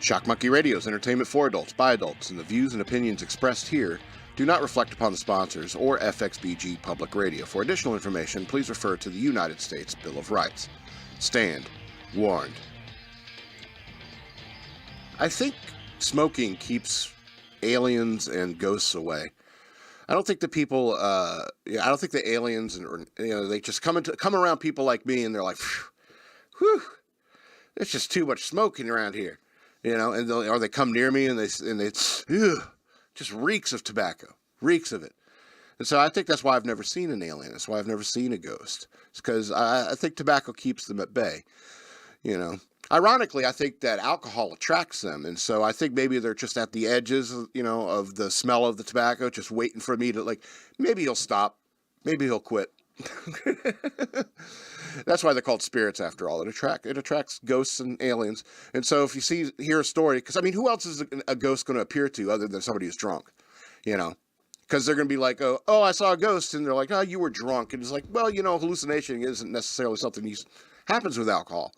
Shock Monkey Radio is entertainment for adults, by adults, and the views and opinions expressed here do not reflect upon the sponsors or FXBG Public Radio. For additional information, please refer to the United States Bill of Rights. Stand warned. I think smoking keeps aliens and ghosts away. I don't think the people, I don't think the aliens, and they just come around people like me, and they're like, whew, there's just too much smoking around here, or they come near me and they just reeks of tobacco, reeks of it. And so I think that's why I've never seen an alien. That's why I've never seen a ghost. It's because I think tobacco keeps them at bay, Ironically, I think that alcohol attracts them, and so I think maybe they're just at the edges, of the smell of the tobacco, just waiting for me to, maybe he'll stop, maybe he'll quit. That's why they're called spirits, after all. It attracts ghosts and aliens, and so if you hear a story, because, who else is a ghost going to appear to other than somebody who's drunk, Because they're going to be like, oh, I saw a ghost, and they're like, oh, you were drunk, and it's like, well, hallucination isn't necessarily something that happens with alcohol.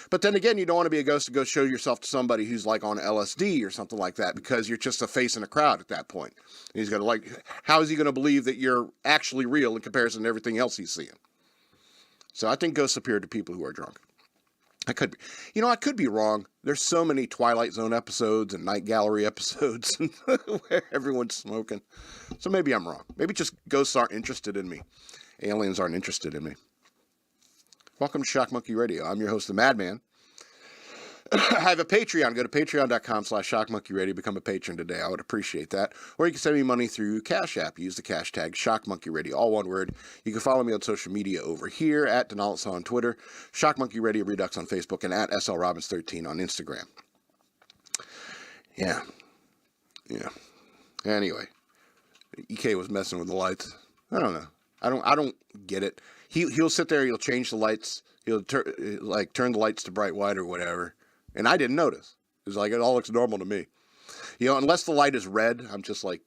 But then again, you don't want to be a ghost to go show yourself to somebody who's like on LSD or something like that, because you're just a face in a crowd at that point. And he's going to how is he going to believe that you're actually real in comparison to everything else he's seeing? So I think ghosts appear to people who are drunk. I could be wrong. There's so many Twilight Zone episodes and Night Gallery episodes where everyone's smoking. So maybe I'm wrong. Maybe just ghosts aren't interested in me. Aliens aren't interested in me. Welcome to Shock Monkey Radio. I'm your host, the Madman. I have a Patreon. Go to patreon.com/shockmonkeyradio. Become a patron today. I would appreciate that. Or you can send me money through Cash App. Use the cash tag shockmonkeyradio, all one word. You can follow me on social media over here at Denalisa on Twitter, Shock Monkey Radio Redux on Facebook, and at SLRobbins13 on Instagram. Yeah. Anyway, EK was messing with the lights. I don't know. I don't get it. He'll sit there. He'll change the lights. He'll turn the lights to bright white or whatever. And I didn't notice. It's like, it all looks normal to me. Unless the light is red, I'm just like,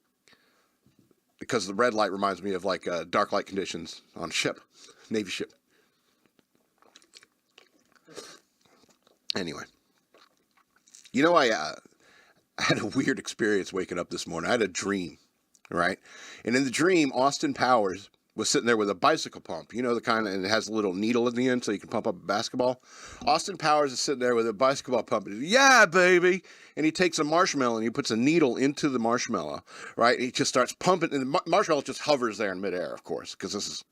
because the red light reminds me of dark light conditions on a ship, Navy ship. Anyway, I had a weird experience waking up this morning. I had a dream, right? And in the dream, Austin Powers was sitting there with a bicycle pump, the kind, and it has a little needle at the end so you can pump up a basketball. Austin Powers is sitting there with a basketball pump. And yeah, baby. And he takes a marshmallow and he puts a needle into the marshmallow, right? He just starts pumping, and the marshmallow just hovers there in midair, of course, because this is,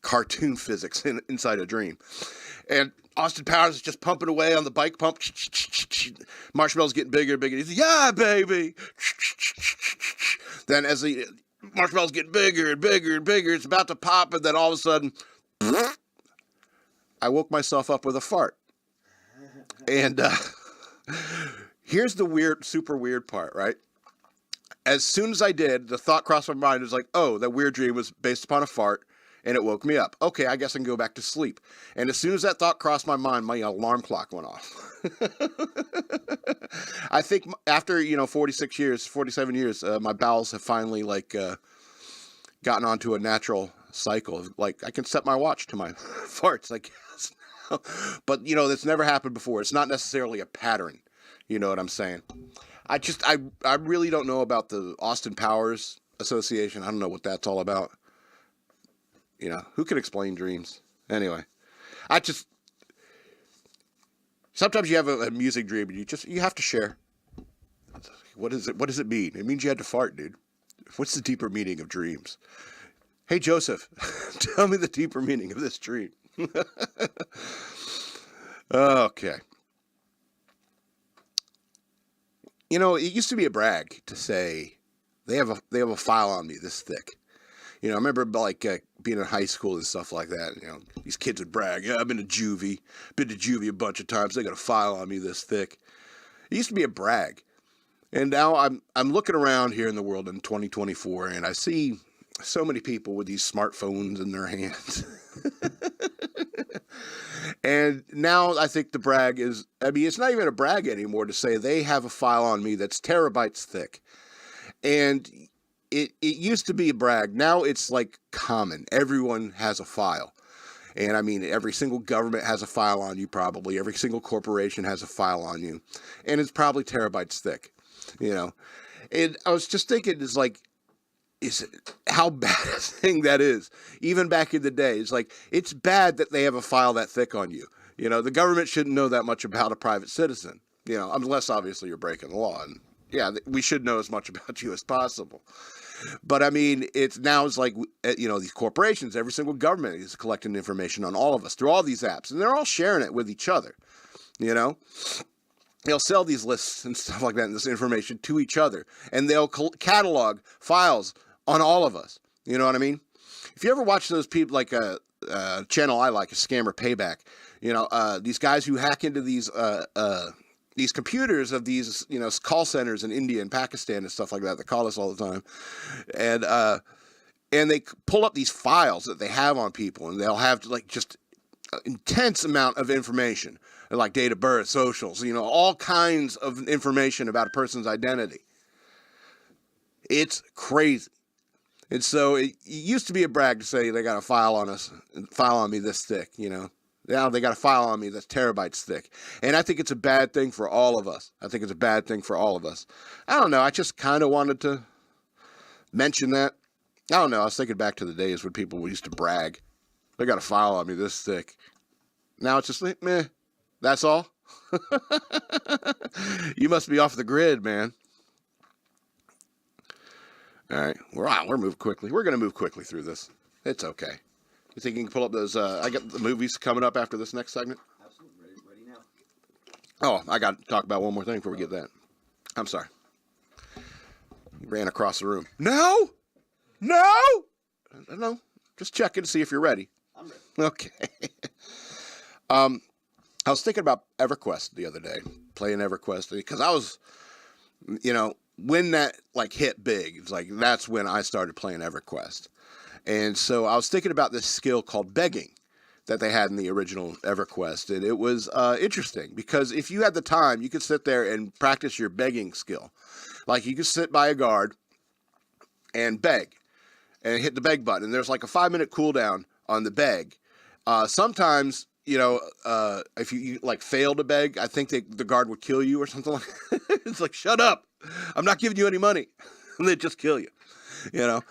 cartoon physics inside a dream. And Austin Powers is just pumping away on the bike pump. Marshmallow's getting bigger and bigger. He's like, yeah, baby. Then as the marshmallow's getting bigger and bigger and bigger, it's about to pop, and then all of a sudden, I woke myself up with a fart. And here's the super weird part, right? As soon as I did, the thought crossed my mind. It was like, oh, that weird dream was based upon a fart, and it woke me up. Okay, I guess I can go back to sleep. And as soon as that thought crossed my mind, my alarm clock went off. I think after, 47 years, my bowels have finally, gotten onto a natural cycle. I can set my watch to my farts, I guess. But, that's never happened before. It's not necessarily a pattern. You know what I'm saying? I really don't know about the Austin Powers Association. I don't know what that's all about. Who can explain dreams? Anyway, sometimes you have a music dream and you have to share. What is it? What does it mean? It means you had to fart, dude. What's the deeper meaning of dreams? Hey, Joseph, tell me the deeper meaning of this dream. Okay. It used to be a brag to say they have a file on me this thick. I remember being in high school and stuff like that. These kids would brag, yeah, I've been to juvie a bunch of times. They got a file on me this thick. It used to be a brag. And now I'm looking around here in the world in 2024, and I see so many people with these smartphones in their hands. And now I think the brag is, it's not even a brag anymore to say they have a file on me that's terabytes thick. And it used to be a brag. Now it's common. Everyone has a file. And I mean, every single government has a file on you, probably. Every single corporation has a file on you. And it's probably terabytes thick, you know. And I was just thinking, how bad a thing that is. Even back in the day, it's bad that they have a file that thick on you. You know, the government shouldn't know that much about a private citizen, you know, unless obviously you're breaking the law. And yeah, we should know as much about you as possible. But I mean, it's like, you know, these corporations, every single government is collecting information on all of us through all these apps, and they're all sharing it with each other. You know, they'll sell these lists and stuff like that, and this information to each other, and they'll catalog files on all of us. You know what I mean? If you ever watch those people, like a channel I like, a Scammer Payback, you know, these guys who hack into these computers of these, you know, call centers in India and Pakistan and stuff like that call us all the time. And they pull up these files that they have on people, and they'll have like just an intense amount of information, like date of birth, socials, you know, all kinds of information about a person's identity. It's crazy. And so it used to be a brag to say they got a file on me this thick, you know. Now they got a file on me that's terabytes thick. And I think it's a bad thing for all of us. I don't know. I just kind of wanted to mention that. I don't know. I was thinking back to the days when people used to brag. They got a file on me this thick. Now it's just like, meh, that's all. You must be off the grid, man. All right. We're moving quickly. We're going to move quickly through this. It's okay. You think you can pull up those? I got the movies coming up after this next segment. Absolutely. Ready now. Oh, I got to talk about one more thing before we get that. I'm sorry. You ran across the room. No. Just checking to see if you're ready. I'm ready. Okay. I was thinking about EverQuest the other day, playing EverQuest, because I was, you know, when that like hit big, it's like that's when I started playing EverQuest. And so I was thinking about this skill called begging that they had in the original EverQuest. And it was interesting because if you had the time, you could sit there and practice your begging skill. Like you could sit by a guard and beg and hit the beg button. And there's like a 5-minute cooldown on the beg. Sometimes, you know, if you like fail to beg, I think the guard would kill you or something like that. It's like, shut up. I'm not giving you any money. And they'd just kill you. You know,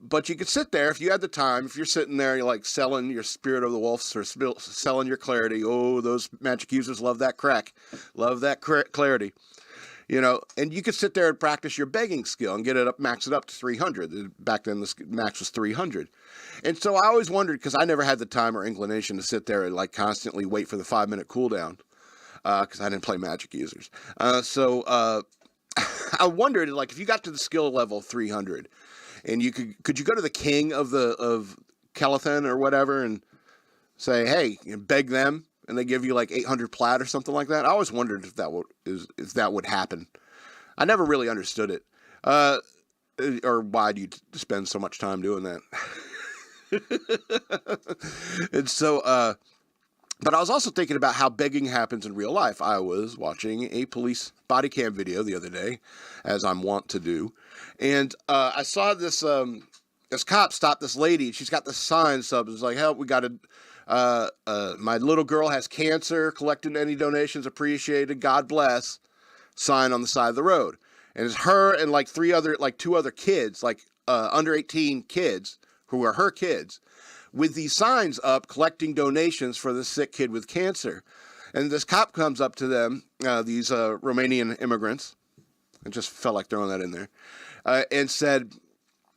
but you could sit there if you had the time. If you're sitting there, you're like selling your Spirit of the Wolves or selling your clarity. Oh, those magic users love that clarity. You know, and you could sit there and practice your begging skill and get it up, max it up to 300. Back then, the max was 300. And so I always wondered, because I never had the time or inclination to sit there and like constantly wait for the 5-minute cooldown, because I didn't play magic users. I wondered, like, if you got to the skill level 300, and you could you go to the king of Kelathan or whatever and say, hey, you beg them, and they give you like 800 plat or something like that? I always wondered if that would happen. I never really understood it, or why do you spend so much time doing that? And so, but I was also thinking about how begging happens in real life. I was watching a police body cam video the other day, as I'm wont to do, and I saw this cop stop this lady. She's got this sign up. It's like, help, we got to, my little girl has cancer, collecting any donations appreciated, God bless, sign on the side of the road. And it's her and like two other kids, like under 18 kids who are her kids, with these signs up collecting donations for the sick kid with cancer. And this cop comes up to them, these Romanian immigrants, I just felt like throwing that in there, and said,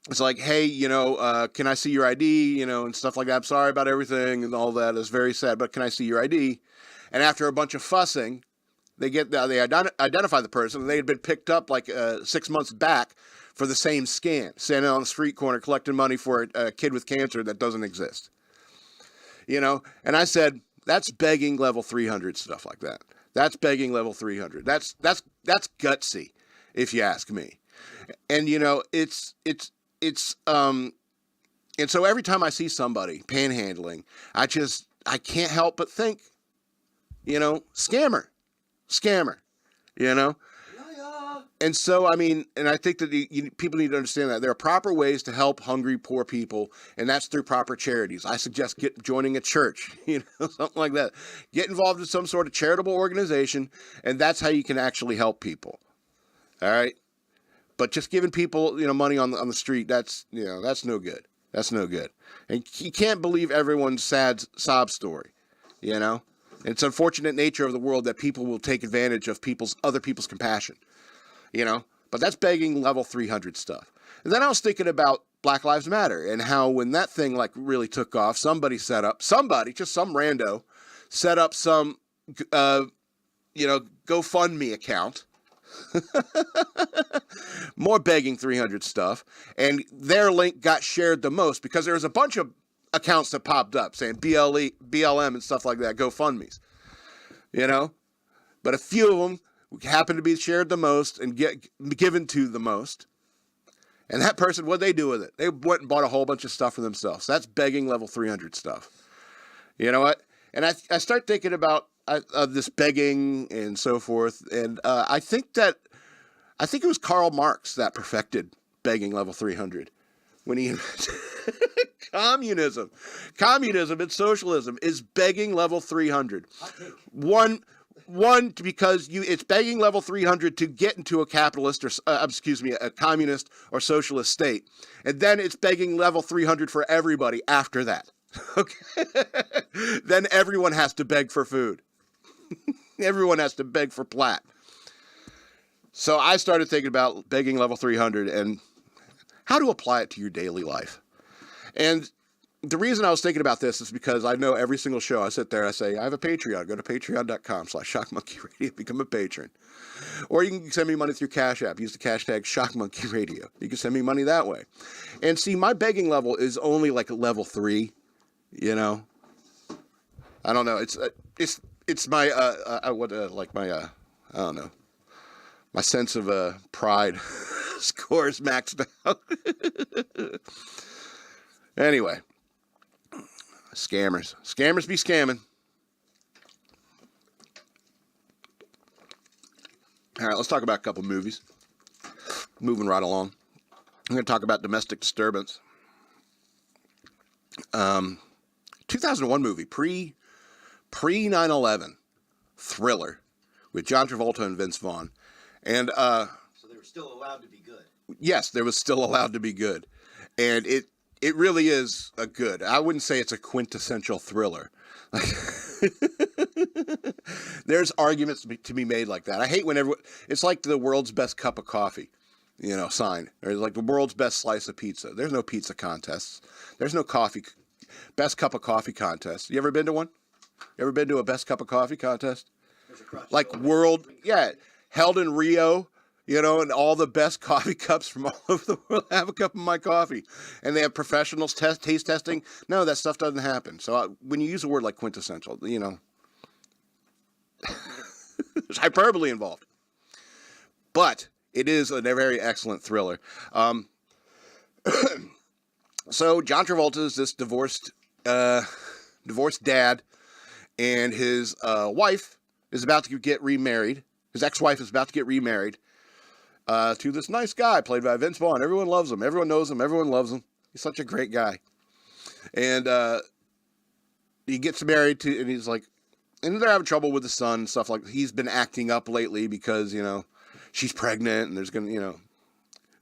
it's like, hey, you know, can I see your ID, you know, and stuff like that. I'm sorry about everything and all that. It's very sad, but can I see your ID? And after a bunch of fussing, they identify the person, and they had been picked up like 6 months back for the same scam, standing on the street corner collecting money for a kid with cancer that doesn't exist. You know, and I said, that's begging level 300 stuff like that. That's begging level 300. That's gutsy, if you ask me. And you know, it's and so every time I see somebody panhandling, I can't help but think, you know, scammer, you know. And so, I mean, and I think that people need to understand that there are proper ways to help hungry, poor people, and that's through proper charities. I suggest joining a church, something like that. Get involved in some sort of charitable organization, and that's how you can actually help people. All right? But just giving people, money on the street, that's no good. That's no good. And you can't believe everyone's sad sob story, And it's unfortunate nature of the world that people will take advantage of other people's compassion. But that's begging level 300 stuff. And then I was thinking about Black Lives Matter and how when that thing really took off, just some rando, set up some, GoFundMe account. More begging 300 stuff. And their link got shared the most because there was a bunch of accounts that popped up saying BLM and stuff like that, GoFundMes. But a few of them happened to be shared the most and given to the most. And that person, what'd they do with it? They went and bought a whole bunch of stuff for themselves. That's begging level 300 stuff. You know what? And I start thinking about this begging and so forth. And I think it was Karl Marx that perfected begging level 300 when he communism and socialism is begging level 300. One, because it's begging level 300 to get into a capitalist a communist or socialist state. And then it's begging level 300 for everybody after that. Okay. Then everyone has to beg for food. Everyone has to beg for plat. So I started thinking about begging level 300 and how to apply it to your daily life. And the reason I was thinking about this is because I know every single show I sit there, I say, I have a Patreon. Go to patreon.com/shockmonkeyradio, become a patron. Or you can send me money through Cash App. Use the hashtag shockmonkeyradio. You can send me money that way. And see, my begging level is only like a level 3, I don't know. It's my, I don't know. My sense of pride scores maxed out. Anyway. Scammers be scamming. All right, let's talk about a couple movies. Moving right along. I'm going to talk about Domestic Disturbance. 2001 movie, pre 9/11 thriller with John Travolta and Vince Vaughn. And so they were still allowed to be good. Yes, there was still allowed to be good. And it really is a good. I wouldn't say it's a quintessential thriller. There's arguments to be made like that. I hate when it's like the world's best cup of coffee, sign. Or like the world's best slice of pizza. There's no pizza contests. There's no best cup of coffee contest. You ever been to one? You ever been to a best cup of coffee contest? Like held in Rio. And all the best coffee cups from all over the world have a cup of my coffee. And they have professionals taste testing. No, that stuff doesn't happen. So when you use a word like quintessential, there's hyperbole involved. But it is a very excellent thriller. So John Travolta is this divorced dad, and his wife is about to get remarried. His ex-wife is about to get remarried. To this nice guy played by Vince Vaughn. Everyone loves him. Everyone knows him. Everyone loves him. He's such a great guy. And he gets married to, and he's like, and they're having trouble with the son and stuff like that. He's been acting up lately because, she's pregnant and there's going to,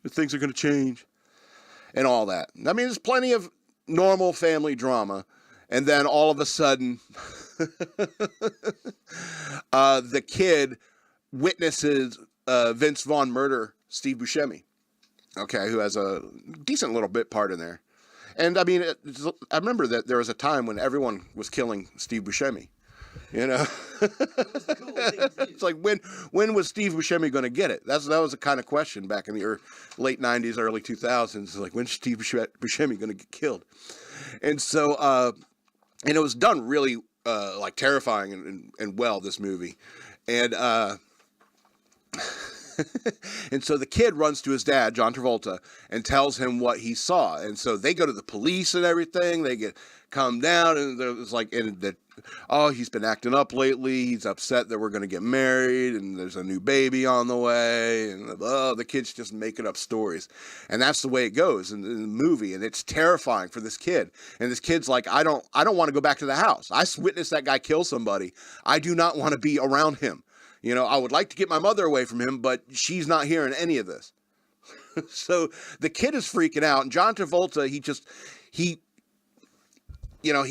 things are going to change and all that. I mean, there's plenty of normal family drama. And then all of a sudden, the kid witnesses Vince Vaughn murder Steve Buscemi, who has a decent little bit part in there. And I mean, I remember that there was a time when everyone was killing Steve Buscemi, It's like, when was Steve Buscemi going to get it? That was the kind of question back in the late 90s, early 2000s. It's like, when's Steve Buscemi going to get killed? And so, and it was done really terrifying and well, this movie. And and so the kid runs to his dad, John Travolta, and tells him what he saw. And so they go to the police and everything. They come down, and it's like, and oh, he's been acting up lately. He's upset that we're going to get married and there's a new baby on the way. And oh, the kid's just making up stories. And that's the way it goes in the movie. And it's terrifying for this kid. And this kid's like, I don't want to go back to the house. I witnessed that guy kill somebody. I do not want to be around him. You know, I would like to get my mother away from him, but she's not hearing any of this. So the kid is freaking out. And John Travolta, he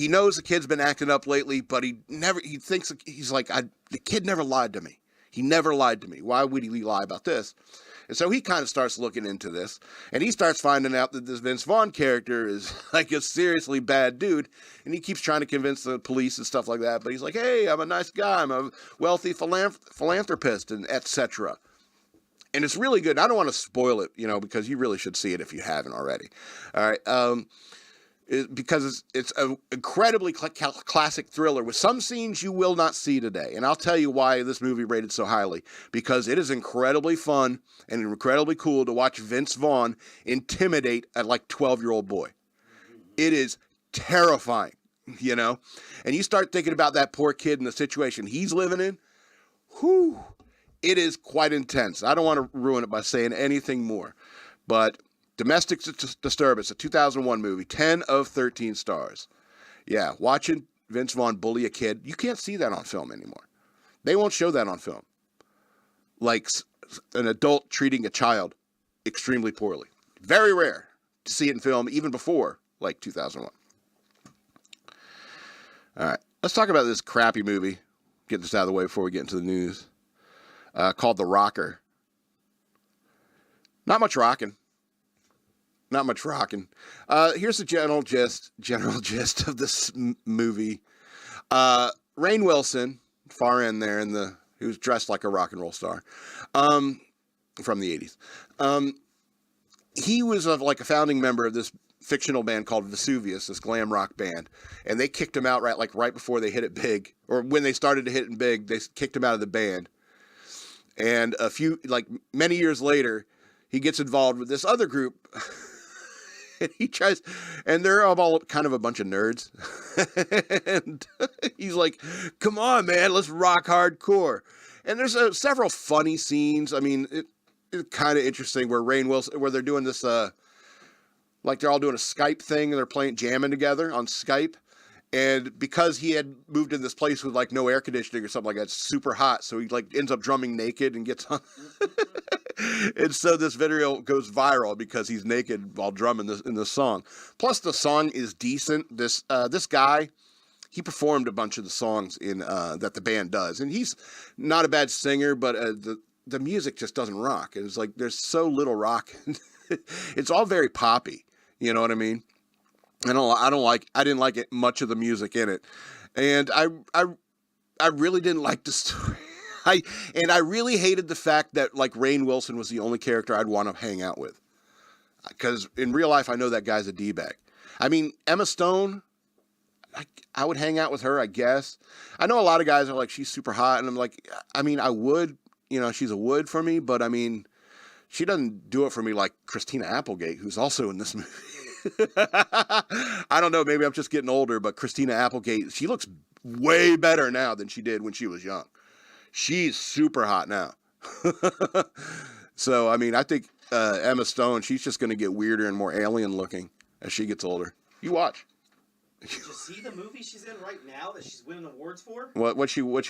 knows the kid's been acting up lately, but the kid never lied to me. He never lied to me. Why would he lie about this? And so he kind of starts looking into this, and he starts finding out that this Vince Vaughn character is like a seriously bad dude, and he keeps trying to convince the police and stuff like that, but he's like, hey, I'm a nice guy. I'm a wealthy philanthropist, and etc. And it's really good. I don't want to spoil it, because you really should see it if you haven't already. All right. Because it's an incredibly classic thriller with some scenes you will not see today. And I'll tell you why this movie rated so highly. Because it is incredibly fun and incredibly cool to watch Vince Vaughn intimidate a 12-year-old boy. It is terrifying, And you start thinking about that poor kid and the situation he's living in. Whew. It is quite intense. I don't want to ruin it by saying anything more. But Domestic Disturbance, a 2001 movie, 10 of 13 stars. Yeah, watching Vince Vaughn bully a kid, you can't see that on film anymore. They won't show that on film. Like an adult treating a child extremely poorly. Very rare to see it in film, even before, 2001. All right, let's talk about this crappy movie. Get this out of the way before we get into the news. Called The Rocker. Not much rocking. Here's the general gist of this movie. Rainn Wilson, far in there, he was dressed like a rock and roll star, from the 80s. He was a founding member of this fictional band called Vesuvius, this glam rock band, and they kicked him out right before they hit it big, or when they started to hit it big, they kicked him out of the band. And many years later, he gets involved with this other group. And they're all kind of a bunch of nerds. And he's like, come on, man, let's rock hardcore. And there's several funny scenes. I mean, it's kind of interesting where Rainn Wilson, where they're doing this, they're all doing a Skype thing and they're jamming together on Skype. And because he had moved in this place with no air conditioning or something like that, it's super hot. So he ends up drumming naked and gets on. And so this video goes viral because he's naked while drumming in this song. Plus the song is decent. This guy, he performed a bunch of the songs in that the band does. And he's not a bad singer, but the music just doesn't rock. It's there's so little rock. It's all very poppy. You know what I mean? I didn't like it, much of the music in it. And I really didn't like the story. I really hated the fact that Rainn Wilson was the only character I'd want to hang out with. Because in real life, I know that guy's a D-bag. I mean, Emma Stone, I would hang out with her, I guess. I know a lot of guys are she's super hot. And I'm I would, she's a would for me. But she doesn't do it for me like Christina Applegate, who's also in this movie. I don't know, maybe I'm just getting older, but Christina Applegate, she looks way better now than she did when she was young. She's super hot now. So, I think Emma Stone, she's just going to get weirder and more alien looking as she gets older. You watch. Did you see the movie she's in right now that she's winning awards for? What'd she win?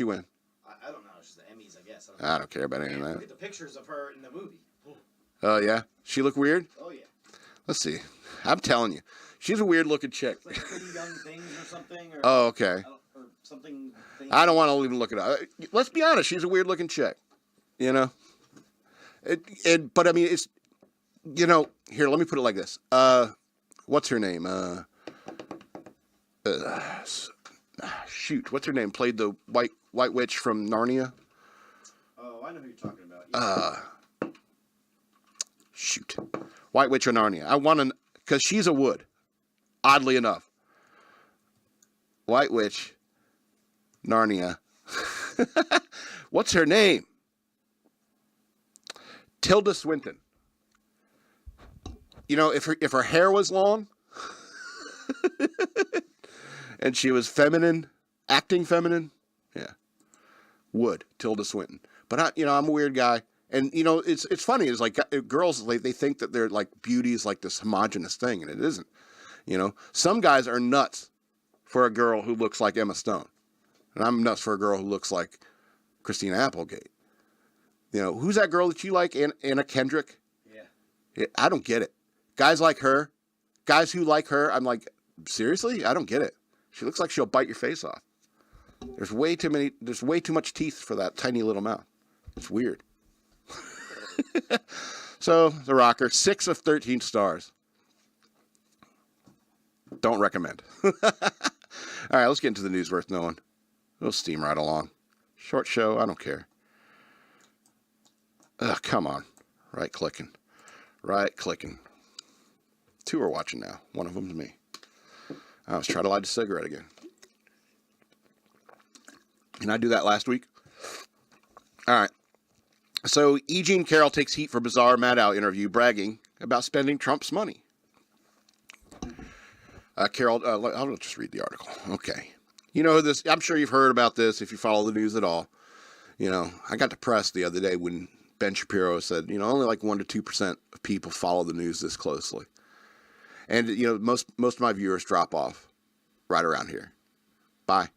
I don't know. She's the Emmys, I guess. I don't care about any of that. Look at the pictures of her in the movie. Oh, yeah? She look weird? Oh, yeah. Let's see. I'm telling you. She's a weird looking chick. It's Pretty Young Things or something. Or, oh, okay. Or something. I don't want to even look it up. Let's be honest. She's a weird looking chick. But it's, here, let me put it like this. What's her name? Shoot. What's her name? Played the white witch from Narnia. Oh, I know who you're talking about. Yeah. Shoot. White Witch of Narnia. I want to, because she's a wood. Oddly enough. White Witch, Narnia. What's her name? Tilda Swinton. If her hair was long, and she was feminine, Acting feminine? Yeah. Would. Tilda Swinton. But, I'm a weird guy. And, it's funny. It's like girls, they think that they're like beauty is like this homogenous thing, and it isn't. Some guys are nuts for a girl who looks like Emma Stone. And I'm nuts for a girl who looks like Christina Applegate. Who's that girl that you like? Anna Kendrick? Yeah. I don't get it. Guys like her, guys who like her, I'm like, seriously? I don't get it. She looks like she'll bite your face off. There's way too much teeth for that tiny little mouth. It's weird. So, The Rocker, 6 of 13 stars. Don't recommend. All right, let's get into the news worth knowing. We'll steam right along. Short show, I don't care. Ugh, come on. Right clicking. 2 are watching now. One of them's me. I was trying to light a cigarette again. Didn't I do that last week? All right. So, E. Jean Carroll takes heat for bizarre Maddow interview bragging about spending Trump's money. Carroll, I'll just read the article. Okay. This, I'm sure you've heard about this if you follow the news at all. I got depressed the other day when Ben Shapiro said, only like 1% to 2% of people follow the news this closely. And, most of my viewers drop off right around here. Bye.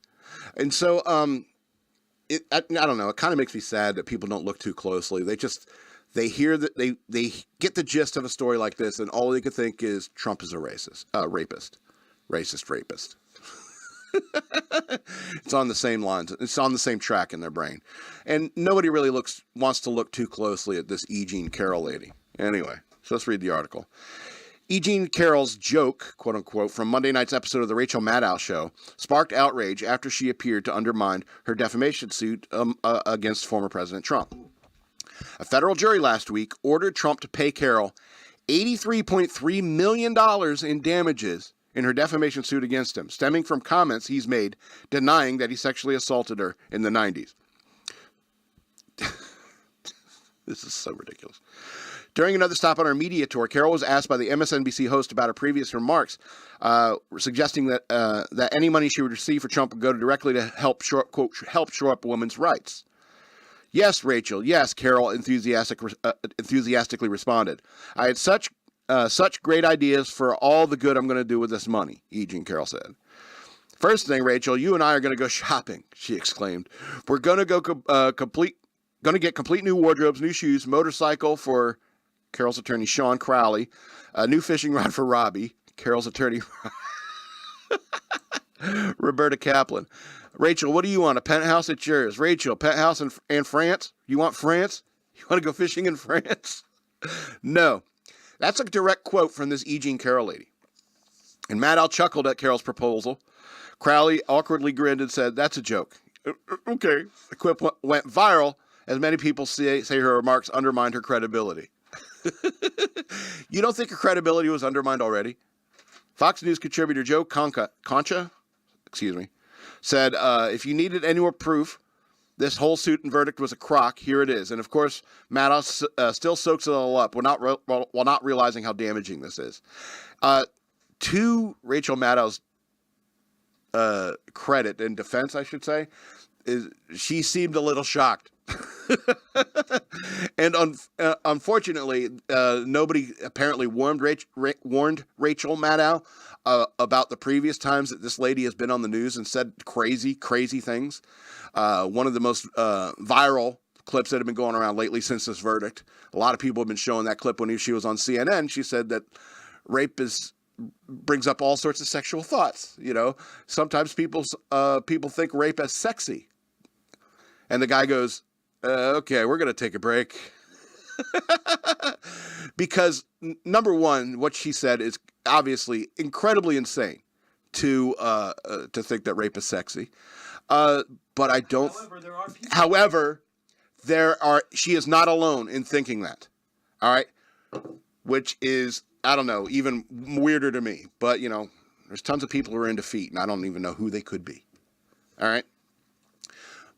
And so, I don't know. It kind of makes me sad that people don't look too closely. They hear that they get the gist of a story like this, and all they can think is Trump is a rapist. It's on the same lines. It's on the same track in their brain. And nobody really wants to look too closely at this E. Jean Carroll lady. Anyway, so let's read the article. E. Jean Carroll's joke, quote unquote, from Monday night's episode of The Rachel Maddow Show sparked outrage after she appeared to undermine her defamation suit against former President Trump. A federal jury last week ordered Trump to pay Carroll $83.3 million in damages in her defamation suit against him, stemming from comments he's made denying that he sexually assaulted her in the 90s. This is so ridiculous. During another stop on her media tour, Carroll was asked by the MSNBC host about her previous remarks, suggesting that any money she would receive for Trump would go directly to help shore up women's rights. Yes, Rachel. Yes, Carroll enthusiastically responded. I had such great ideas for all the good I'm going to do with this money, E. Jean Carroll said. First thing, Rachel, you and I are going to go shopping, she exclaimed. We're going to get complete new wardrobes, new shoes, motorcycle for Carroll's attorney, Sean Crowley, a new fishing rod for Robbie, Carroll's attorney, Roberta Kaplan. Rachel, what do you want? A penthouse? It's yours. Rachel, penthouse in France? You want France? You want to go fishing in France? No. That's a direct quote from this E. Jean Carroll lady. And Maddow chuckled at Carroll's proposal. Crowley awkwardly grinned and said, that's a joke. Okay. The quip went viral as many people say her remarks undermined her credibility. You don't think her credibility was undermined already? Fox News contributor Joe Concha, said, if you needed any more proof, this whole suit and verdict was a crock, here it is. And of course, Maddow still soaks it all up while not realizing how damaging this is. To Rachel Maddow's credit and defense, I should say, is she seemed a little shocked. And unfortunately, nobody apparently warned Rachel Maddow about the previous times that this lady has been on the news and said crazy things. One of the most viral clips that have been going around lately since this verdict. A lot of people have been showing that clip when she was on CNN. She said that rape brings up all sorts of sexual thoughts. Sometimes people think rape as sexy. And the guy goes, okay, we're going to take a break. Because, number one, what she said is obviously incredibly insane to think that rape is sexy. But I don't. However, she is not alone in thinking that. All right. Which is, I don't know, even weirder to me. But, there's tons of people who are into feet, and I don't even know who they could be. All right.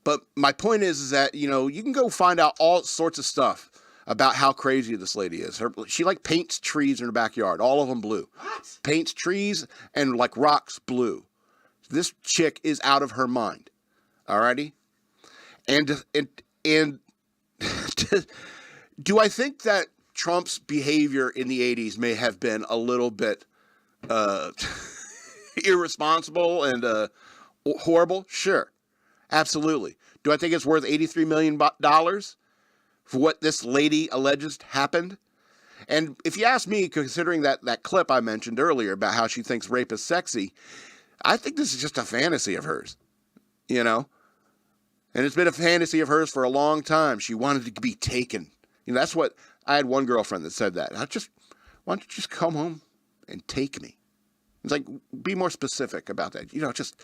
But my point is that, you can go find out all sorts of stuff about how crazy this lady is. She paints trees in her backyard, all of them blue. What? Paints trees and rocks blue. This chick is out of her mind. Alrighty? And do I think that Trump's behavior in the 80s may have been a little bit irresponsible and horrible? Sure. Absolutely. Do I think it's worth $83 million for what this lady alleges happened? And if you ask me, considering that clip I mentioned earlier about how she thinks rape is sexy, I think this is just a fantasy of hers, you know? And it's been a fantasy of hers for a long time. She wanted to be taken. You know, that's what, I had one girlfriend that said that. Why don't you just come home and take me? It's like, be more specific about that. You know, just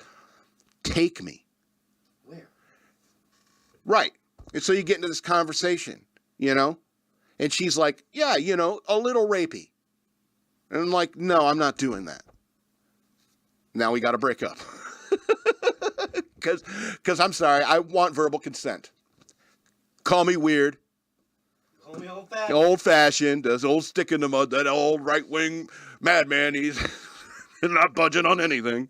take me. Where? Right. And so you get into this conversation, you know? And she's like, yeah, you know, a little rapey. And I'm like, no, I'm not doing that. Now we got to break up. Because I'm sorry, I want verbal consent. Call me weird. Call me old-fashioned. Old-fashioned. This old stick in the mud, that old right-wing madman. He's not budging on anything.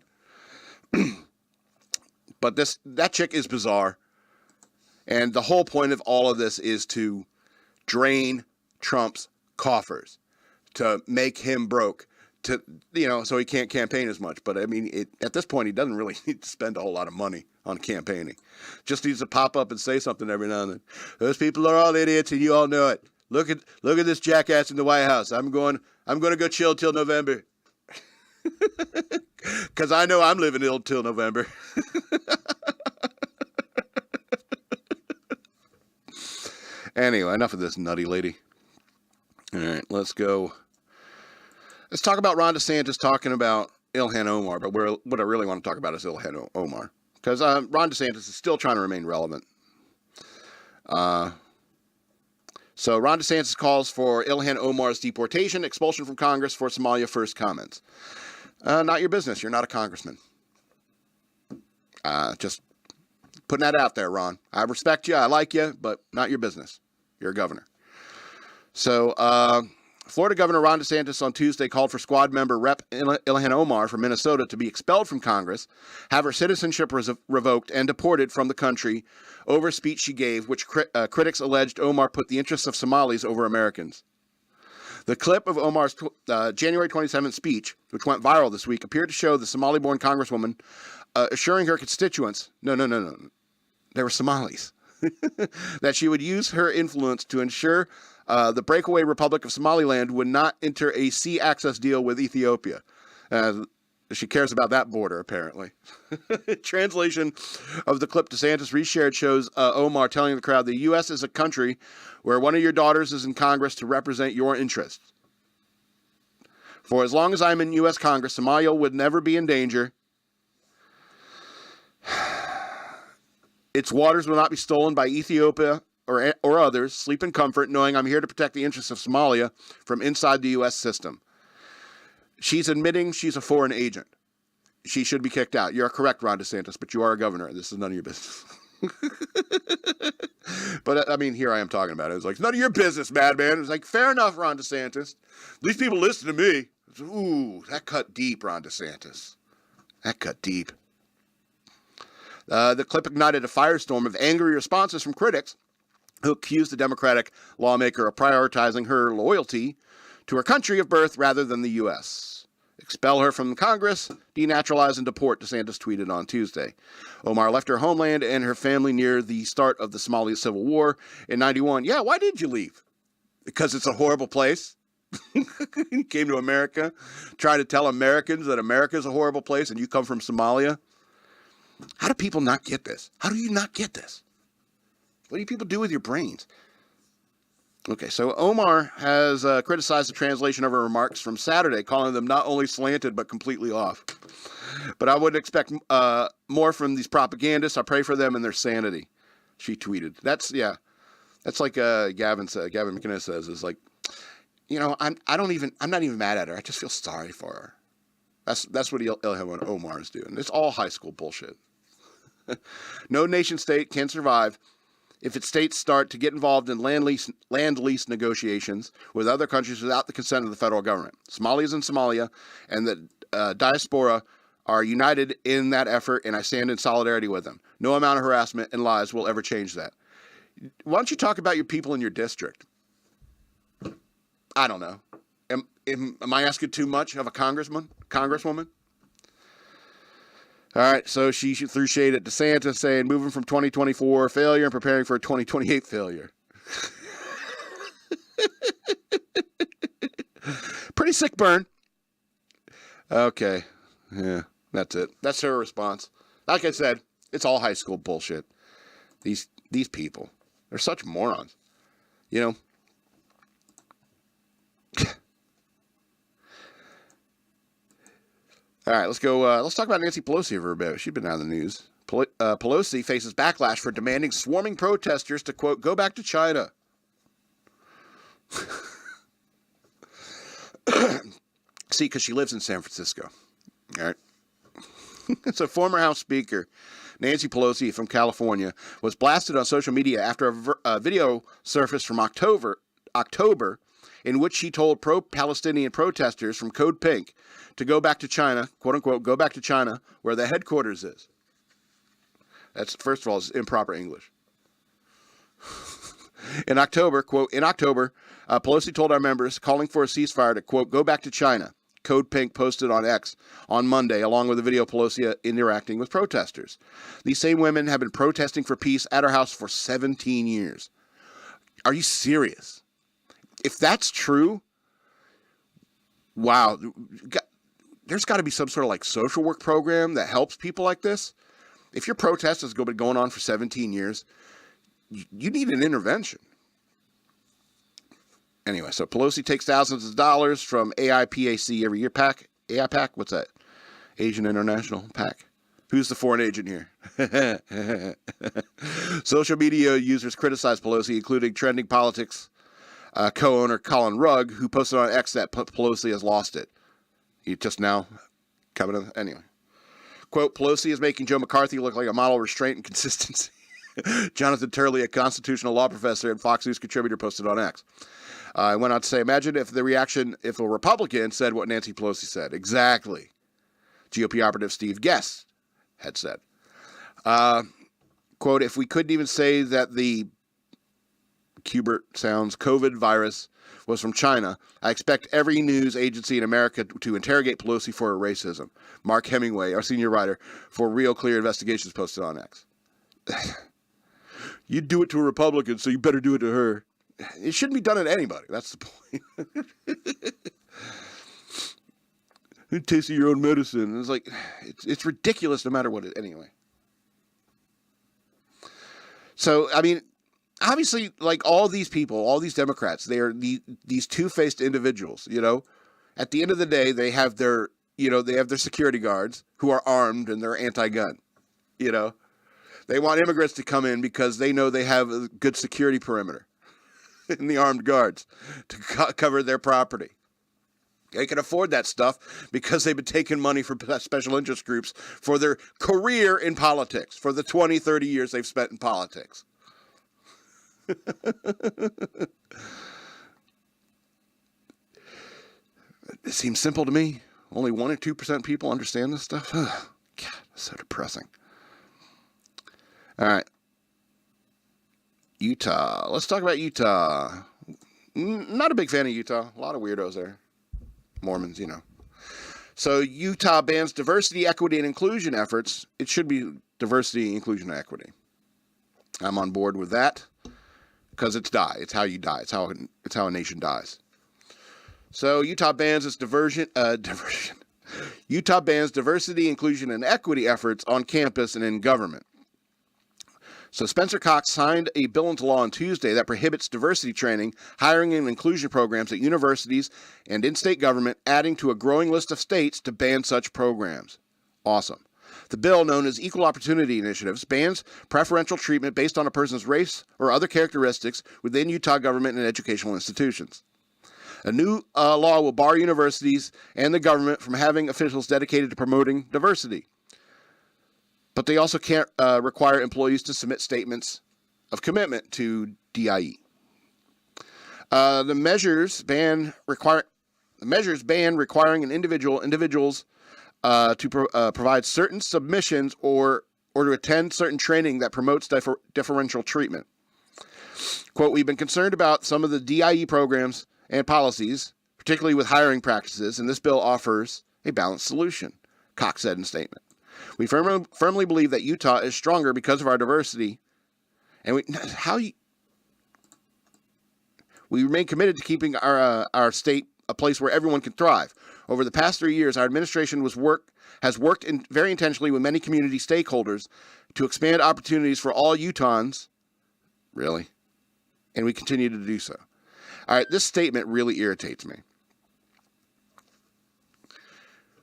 But that chick is bizarre. And the whole point of all of this is to drain Trump's coffers, to make him broke, to, you know, so he can't campaign as much. But I mean, at this point, he doesn't really need to spend a whole lot of money on campaigning. Just needs to pop up and say something every now and then. Those people are all idiots, and you all know it. Look at this jackass in the White House. I'm going to go chill till November, because I know I'm living ill till November. Anyway, enough of this nutty lady. All right, let's go. Let's talk about Ron DeSantis talking about Ilhan Omar, but what I really want to talk about is Ilhan Omar, because Ron DeSantis is still trying to remain relevant. So Ron DeSantis calls for Ilhan Omar's deportation, expulsion from Congress for Somalia First comments. Not your business. You're not a congressman. Just putting that out there, Ron. I respect you. I like you, but not your business. You're a governor. So, Florida Governor Ron DeSantis on Tuesday called for squad member Rep. Ilhan Omar from Minnesota to be expelled from Congress, have her citizenship revoked, and deported from the country over a speech she gave, which critics alleged Omar put the interests of Somalis over Americans. The clip of Omar's January 27th speech, which went viral this week, appeared to show the Somali-born congresswoman assuring her constituents, no, they were Somalis, that she would use her influence to ensure the breakaway Republic of Somaliland would not enter a sea access deal with Ethiopia. She cares about that border, apparently. Translation of the clip DeSantis reshared shows Omar telling the crowd, the U.S. is a country where one of your daughters is in Congress to represent your interests. For as long as I'm in U.S. Congress, Somalia would never be in danger. Its waters will not be stolen by Ethiopia or others. Sleep in comfort, knowing I'm here to protect the interests of Somalia from inside the U.S. system. She's admitting she's a foreign agent. She should be kicked out. You're correct, Ron DeSantis, but you are a governor. This is none of your business. But, I mean, here I am talking about it. It's like, it's none of your business, madman. It's like, fair enough, Ron DeSantis. These people listen to me. Ooh, that cut deep, Ron DeSantis. That cut deep. The clip ignited a firestorm of angry responses from critics who accused the Democratic lawmaker of prioritizing her loyalty to her country of birth rather than the U.S. Expel her from Congress, denaturalize and deport, DeSantis tweeted on Tuesday. Omar left her homeland and her family near the start of the Somali Civil War in 91. Yeah, why did you leave? Because it's a horrible place? You came to America, trying to tell Americans that America is a horrible place and you come from Somalia? How do people not get this? How do you not get this? What do you people do with your brains? Okay, so Omar has criticized the translation of her remarks from Saturday, calling them not only slanted, but completely off. But I would expect more from these propagandists. I pray for them and their sanity, she tweeted. That's like Gavin McInnes says, is like, you know, I'm not even mad at her. I just feel sorry for her. That's what Ilhan Omar is doing. It's all high school bullshit. No nation state can survive if its states start to get involved in land lease negotiations with other countries without the consent of the federal government. Somalis in Somalia and the diaspora are united in that effort, and I stand in solidarity with them. No amount of harassment and lies will ever change that. Why don't you talk about your people in your district? I don't know. Am I asking too much of a congresswoman? All right, so she threw shade at DeSantis, saying moving from 2024 failure and preparing for a 2028 failure. Pretty sick burn. Okay, yeah, that's it. That's her response. Like I said, it's all high school bullshit. These people, they're such morons, you know. All right, let's go. Let's talk about Nancy Pelosi for a bit. She's been out of the news. Pelosi faces backlash for demanding swarming protesters to, quote, go back to China. See, because she lives in San Francisco. All right. So former House Speaker Nancy Pelosi from California was blasted on social media after a video surfaced from October in which she told pro-Palestinian protesters from Code Pink to go back to China, quote-unquote, go back to China, where the headquarters is. That's, first of all, is improper English. In October, quote, Pelosi told our members, calling for a ceasefire to, quote, go back to China. Code Pink posted on X on Monday, along with a video of Pelosi interacting with protesters. These same women have been protesting for peace at her house for 17 years. Are you serious? If that's true, wow, there's got to be some sort of like social work program that helps people like this. If your protest has been going on for 17 years, you need an intervention. Anyway, so Pelosi takes thousands of dollars from AIPAC every year. AIPAC? What's that? Asian International PAC. Who's the foreign agent here? Social media users criticize Pelosi, including Trending Politics co-owner Colin Rugg, who posted on X that Pelosi has lost it. He just now coming in. Anyway. Quote, Pelosi is making Joe McCarthy look like a model of restraint and consistency. Jonathan Turley, a constitutional law professor and Fox News contributor, posted on X. I went on to say, imagine if a Republican said what Nancy Pelosi said. Exactly. GOP operative Steve Guest had said. Quote, if we couldn't even say that the Cubert sounds COVID virus was from China, I expect every news agency in America to interrogate Pelosi for her racism. Mark Hemingway, our senior writer for Real Clear Investigations, posted on X. You do it to a Republican, so you better do it to her. It shouldn't be done to anybody. That's the point. You taste your own medicine. It's like, it's ridiculous no matter what it, anyway. So, I mean, obviously, like all these people, all these Democrats, they are these two-faced individuals, you know. At the end of the day, they have their security guards who are armed and they're anti-gun, you know. They want immigrants to come in because they know they have a good security perimeter in the armed guards to cover their property. They can afford that stuff because they've been taking money from special interest groups for their career in politics, for the 20, 30 years they've spent in politics. It seems simple to me. Only 1 or 2% people understand this stuff. God, that's so depressing. All right. Utah. Let's talk about Utah. Not a big fan of Utah. A lot of weirdos there. Mormons, you know. So Utah bans diversity, equity, and inclusion efforts. It should be diversity, inclusion, and equity. I'm on board with that because it's die. It's how you die. It's how a nation dies. So Utah bans Utah bans diversity, inclusion, and equity efforts on campus and in government. So Spencer Cox signed a bill into law on Tuesday that prohibits diversity training, hiring, and inclusion programs at universities and in state government, adding to a growing list of states to ban such programs. Awesome. The bill, known as Equal Opportunity Initiatives, bans preferential treatment based on a person's race or other characteristics within Utah government and educational institutions. A new law will bar universities and the government from having officials dedicated to promoting diversity. But they also can't require employees to submit statements of commitment to D.I.E. The measures ban requiring individuals provide certain submissions or to attend certain training that promotes differential treatment. Quote, we've been concerned about some of the DIE programs and policies, particularly with hiring practices, and this bill offers a balanced solution, Cox said in a statement. We firmly believe that Utah is stronger because of our diversity, and we remain committed to keeping our state a place where everyone can thrive. Over the past 3 years, our administration has worked very intentionally with many community stakeholders to expand opportunities for all Utahns. Really? And we continue to do so. All right, this statement really irritates me.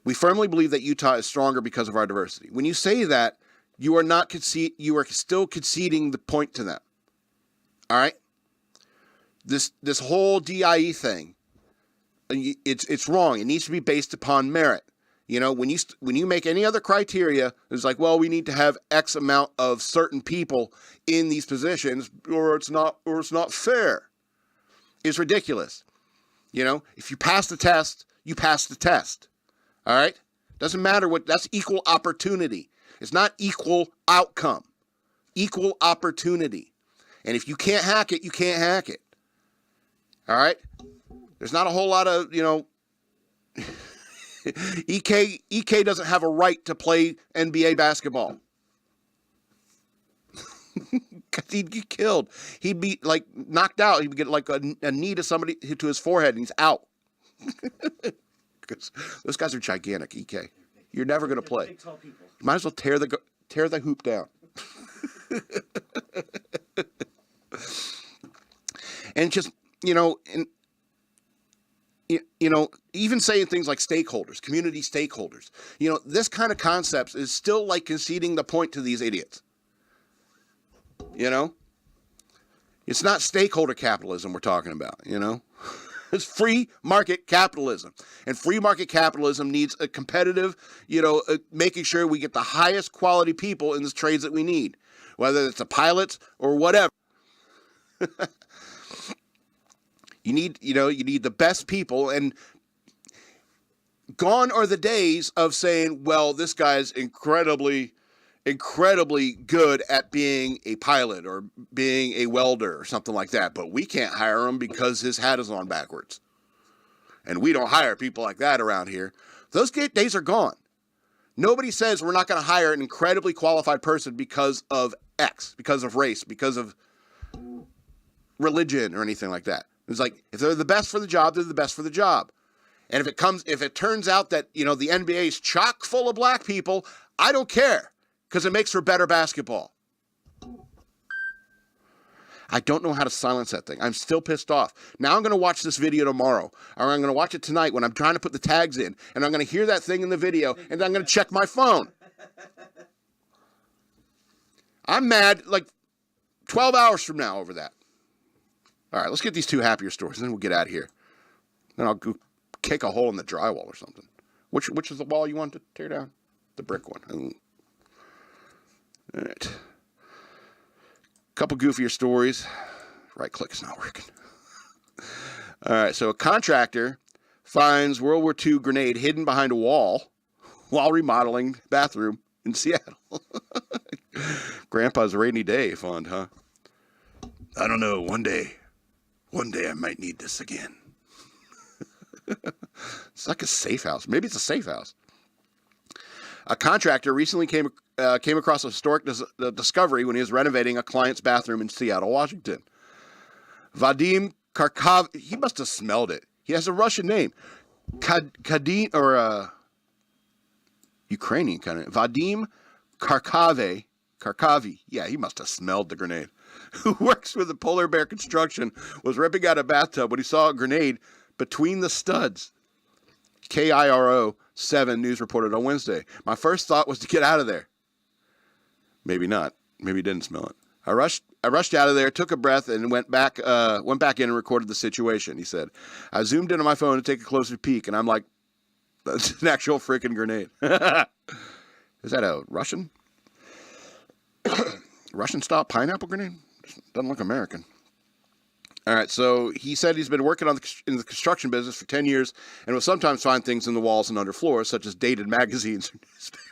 We firmly believe that Utah is stronger because of our diversity. When you say that, you are still conceding the point to them. All right? This whole DIE thing, it's wrong. It needs to be based upon merit. You know, when you make any other criteria, it's like, well, we need to have X amount of certain people in these positions, or it's not fair. It's ridiculous. You know, if you pass the test, you pass the test. All right? Doesn't matter that's equal opportunity. It's not equal outcome. Equal opportunity. And if you can't hack it, you can't hack it. All right? There's not a whole lot of, you know, EK doesn't have a right to play NBA basketball. Because he'd get killed. He'd be like knocked out. He'd get like a knee to somebody to his forehead and he's out. Because those guys are gigantic, EK. You're never going to play. Big, tall people. You might as well tear the hoop down. And just, you know, even saying things like stakeholders, community stakeholders, you know, this kind of concepts is still like conceding the point to these idiots. You know, it's not stakeholder capitalism we're talking about, you know. It's free market capitalism. And free market capitalism needs a competitive, you know, making sure we get the highest quality people in the trades that we need, whether it's the pilots or whatever. You need the best people, and gone are the days of saying, well, this guy's incredibly good at being a pilot or being a welder or something like that, but we can't hire him because his hat is on backwards. And we don't hire people like that around here. Those days are gone. Nobody says we're not going to hire an incredibly qualified person because of X, because of race, because of religion or anything like that. It's like, if they're the best for the job, they're the best for the job. And if it turns out that, you know, the NBA is chock full of black people, I don't care. Because it makes for better basketball. I don't know how to silence that thing. I'm still pissed off. Now I'm going to watch this video tomorrow. Or I'm going to watch it tonight when I'm trying to put the tags in. And I'm going to hear that thing in the video. And then I'm going to check my phone. I'm mad like 12 hours from now over that. All right, let's get these two happier stories. And then we'll get out of here. Then I'll go kick a hole in the drywall or something. Which is the wall you want to tear down? The brick one. Ooh. All right. Couple goofier stories. Right click is not working. All right. So a contractor finds World War II grenade hidden behind a wall while remodeling bathroom in Seattle. Grandpa's rainy day fund, huh? I don't know. One day I might need this again. It's like a safe house. Maybe it's a safe house. A contractor recently came across a historic discovery when he was renovating a client's bathroom in Seattle, Washington. Vadim Karkov, he must have smelled it. He has a Russian name. Kadin, or Ukrainian kind of. Vadim Karkavi. Yeah, he must have smelled the grenade. Who works with the Polar Bear Construction was ripping out a bathtub when he saw a grenade between the studs. KIRO 7 News reported on Wednesday. My first thought was to get out of there. Maybe not. Maybe he didn't smell it. I rushed out of there, took a breath, and went back in and recorded the situation, he said. I zoomed in on my phone to take a closer peek, and I'm like, that's an actual freaking grenade. Is that a Russian? Russian-style pineapple grenade? Doesn't look American. All right, so he said he's been working in the construction business for 10 years and will sometimes find things in the walls and under floors, such as dated magazines or newspapers.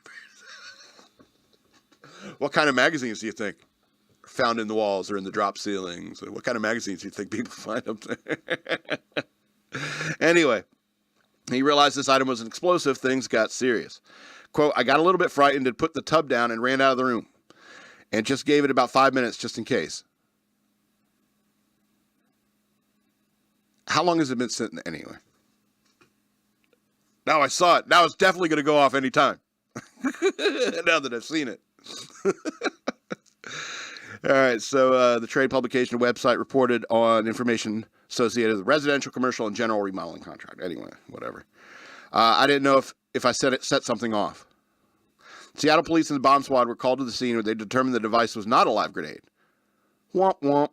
What kind of magazines do you think are found in the walls or in the drop ceilings? What kind of magazines do you think people find up there? Anyway, he realized this item was an explosive. Things got serious. Quote, I got a little bit frightened and put the tub down and ran out of the room and just gave it about 5 minutes just in case. How long has it been sitting there anyway? Now I saw it. Now it's definitely going to go off any time. Now that I've seen it. All right, so the trade publication website reported on information associated with residential, commercial, and general remodeling contract. Anyway, whatever. I didn't know if I set something off. Seattle police and the bomb squad were called to the scene where they determined the device was not a live grenade. Womp womp.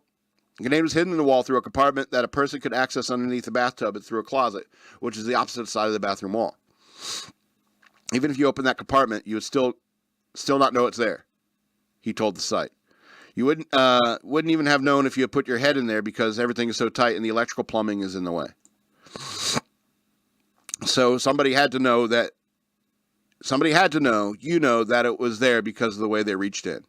The grenade was hidden in the wall through a compartment that a person could access underneath the bathtub and through a closet, which is the opposite side of the bathroom wall. Even if you open that compartment, you would still not know it's there, he told the site. You wouldn't even have known if you had put your head in there because everything is so tight and the electrical plumbing is in the way. So somebody had to know that it was there because of the way they reached in.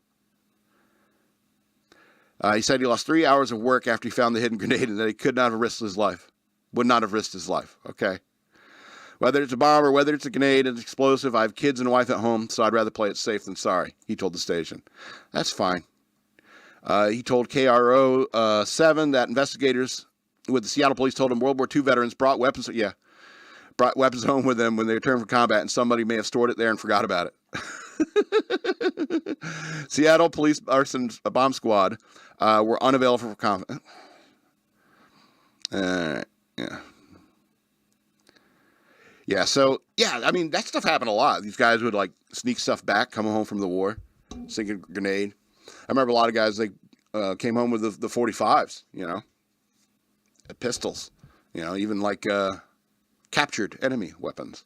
He said he lost 3 hours of work after he found the hidden grenade and that he could not have risked his life. Would not have risked his life, okay? Whether it's a bomb or whether it's a grenade, it's explosive. I have kids and a wife at home, so I'd rather play it safe than sorry, he told the station. That's fine. He told KRO 7 that investigators with the Seattle police told him World War II veterans brought weapons home with them when they returned from combat, and somebody may have stored it there and forgot about it. Seattle police arson bomb squad were unavailable for comment. Yeah, so, yeah, I mean, that stuff happened a lot. These guys would, like, sneak stuff back, coming home from the war, sink a grenade. I remember a lot of guys, they came home with the 45s, you know, pistols, you know, even, like, captured enemy weapons.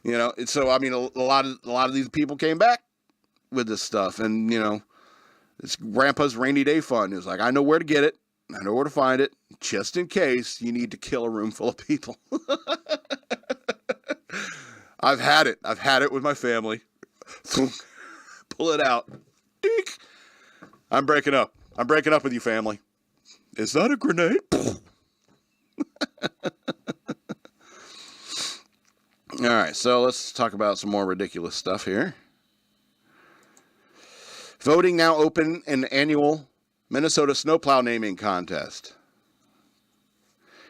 You know, and so, I mean, a lot of these people came back with this stuff, and, you know, it's Grandpa's rainy day fun. It was like, I know where to get it. I know where to find it, just in case you need to kill a room full of people. I've had it. I've had it with my family. Pull it out. Dink. I'm breaking up. I'm breaking up with you, family. Is that a grenade? All right, so let's talk about some more ridiculous stuff here. Voting now open in annual Minnesota snowplow naming contest.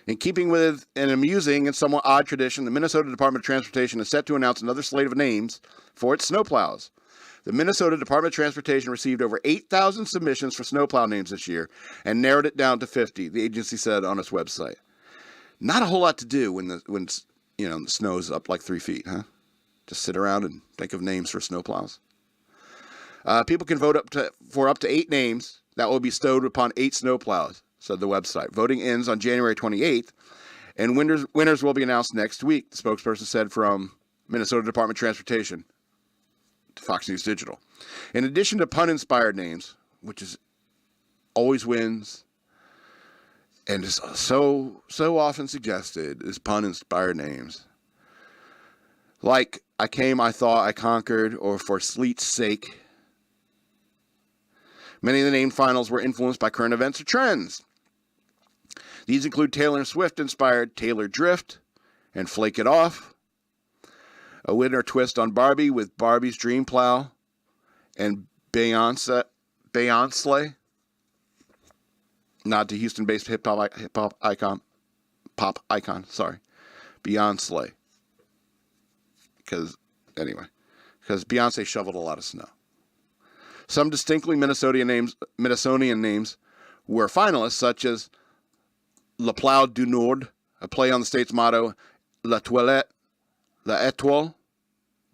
In keeping with an amusing and somewhat odd tradition, the Minnesota Department of Transportation is set to announce another slate of names for its snowplows. The Minnesota Department of Transportation received over 8,000 submissions for snowplow names this year and narrowed it down to 50, the agency said on its website. Not a whole lot to do when you know, the snow's up like 3 feet, huh? Just sit around and think of names for snowplows. People can vote for up to 8 names that will be bestowed upon 8 snowplows, said the website. Voting ends on January 28th, and winners will be announced next week, the spokesperson said from Minnesota Department of Transportation to Fox News Digital. In addition to pun-inspired names, which is always wins, and is so often suggested, is pun-inspired names. Like, I came, I thought, I conquered, or for sleet's sake. Many of the named finals were influenced by current events or trends. These include Taylor Swift-inspired Taylor Drift and Flake It Off, a winter twist on Barbie with Barbie's Dream Plow and Beyonce, nod to Houston-based hip hop icon, Beyonce. Because Beyonce shoveled a lot of snow. Some distinctly Minnesotanian names were finalists, such as Le Plow du Nord, a play on the state's motto, La Étoile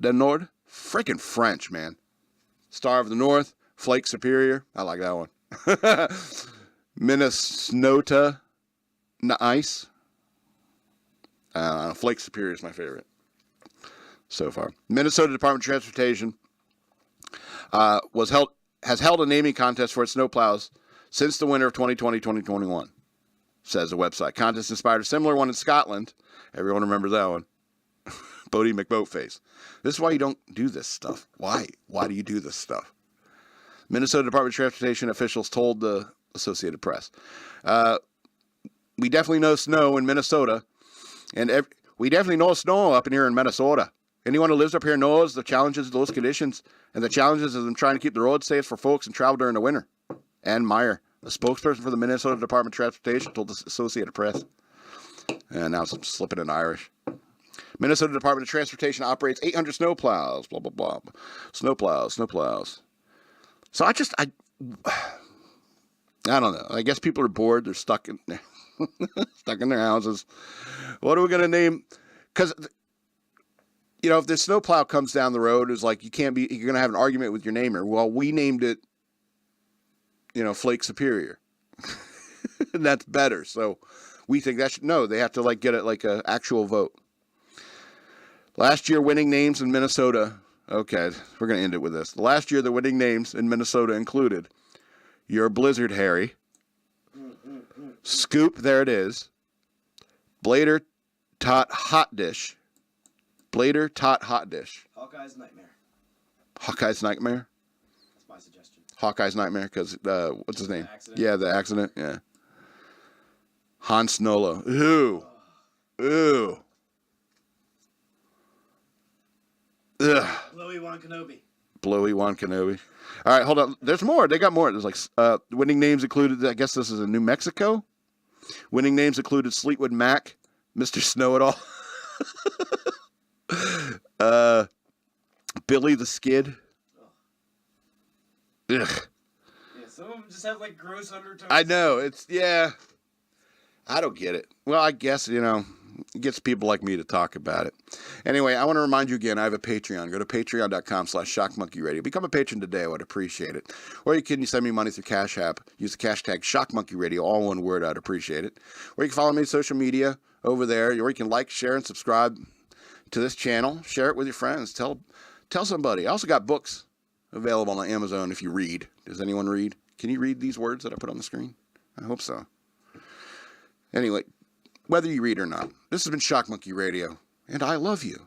du Nord. Freaking French, man. Star of the North, Flake Superior. I like that one. Minnesota Ice. Flake Superior is my favorite so far. Minnesota Department of Transportation has held a naming contest for its snowplows since the winter of 2020-2021, says the website. Contest inspired a similar one in Scotland. Everyone remembers that one. Bodie McBoatface. This is why you don't do this stuff. Why? Why do you do this stuff? Minnesota Department of Transportation officials told the Associated Press. We definitely know snow in Minnesota, and we definitely know snow up in here in Minnesota. Anyone who lives up here knows the challenges of those conditions and the challenges of them trying to keep the roads safe for folks and travel during the winter. Ann Meyer, a spokesperson for the Minnesota Department of Transportation, told the Associated Press. And now I'm slipping in Irish. Minnesota Department of Transportation operates 800 snowplows, blah, blah, blah. Snowplows. So I don't know. I guess people are bored. They're stuck in their houses. What are we going to name? Because, if this snowplow comes down the road, it's like you're going to have an argument with your neighbor. Well, we named it, Flake Superior. And that's better. So we think they have to get it like an actual vote. Last year, winning names in Minnesota. Okay, we're going to end it with this. Last year, the winning names in Minnesota included Your Blizzard Harry, Scoop, there it is, Blader Tot Hot Dish, Hawkeye's Nightmare. That's my suggestion. Hawkeye's Nightmare, because, what's his name? Accident. Yeah, the accident, yeah. Hans Nolo. Ooh. Ugh. Blowy Wan Kenobi. All right, hold on. There's more. They got more. There's winning names included, I guess this is in New Mexico. Winning names included Fleetwood Mac, Mr. Snow-It-All, Billy the Skid. Ugh. Yeah, some of them just have gross undertones. I know. I don't get it. Well, I guess, it gets people like me to talk about it. Anyway, I want to remind you again, I have a Patreon. Go to patreon.com/shockmonkeyradio. Become a patron today. I would appreciate it. Or you can send me money through Cash App. Use the hashtag shockmonkeyradio, all one word. I'd appreciate it. Or you can follow me on social media over there. Or you can like, share, and subscribe to this channel. Share it with your friends. Tell somebody. I also got books available on Amazon if you read. Does anyone read? Can you read these words that I put on the screen? I hope so. Anyway, whether you read or not, this has been Shock Monkey Radio, and I love you.